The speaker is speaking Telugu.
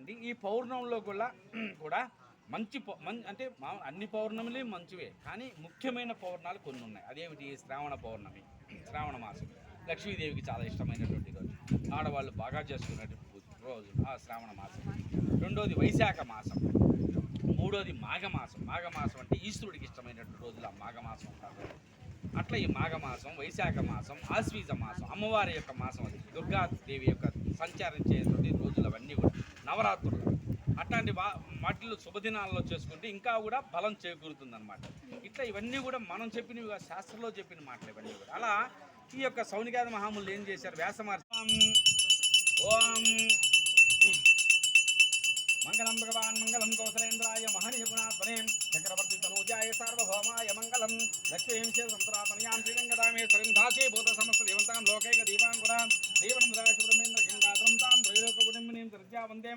చెప్తానండి. ఈ పౌర్ణంలో కూడా మంచి అంటే అన్ని పౌర్ణమిలు మంచివే, కానీ ముఖ్యమైన పౌర్ణాలు కొన్ని ఉన్నాయి. అదేమిటి? శ్రావణ పౌర్ణమి, శ్రావణ మాసం లక్ష్మీదేవికి చాలా ఇష్టమైనటువంటి రోజు, ఆడవాళ్ళు బాగా చేసుకునేటువంటి రోజు ఆ శ్రావణ మాసం. రెండోది వైశాఖ మాసం, మూడోది మాఘమాసం. మాఘమాసం అంటే ఈశ్వరుడికి ఇష్టమైనటువంటి రోజులు ఆ మాఘమాసం ఉంటారు. అట్లా ఈ మాఘమాసం, వైశాఖ మాసం, ఆశ్వీజ మాసం అమ్మవారి యొక్క మాసం, అది దుర్గాదేవి యొక్క సంచారించేటువంటి రోజులు అవన్నీ కూడా నవరాత్రులు. అట్లాంటి వాటిల్లో శుభదినాల్లో చేసుకుంటే ఇంకా కూడా బలం చేకూరుతుందన్నమాట. ఇట్లా ఇవన్నీ కూడా మనం చెప్పినవి, శాస్త్రంలో చెప్పిన మాటలు ఇవన్నీ కూడా. అలా ఈ యొక్క సౌనికాది మహాములు ఏం చేశారు? వ్యాసమహర్షి ఓం మంగళం భగవాన్ మంగళం కౌసలేంద్రాయ మహనీయగుణాత్మనే చక్రవర్తి తనూజాయ సార్వభౌమాయ మంగళం లక్ష్మీం సంతరాతనయాం శ్రీరంగదామేశ్వరిం దాసే భూత సమస్త దేవతాం లోకైక దీపాంకురాం దేవనం శుభ్రమేంద్ర కింగాత్రం తాం త్రైలోక గుణింబినీం వందే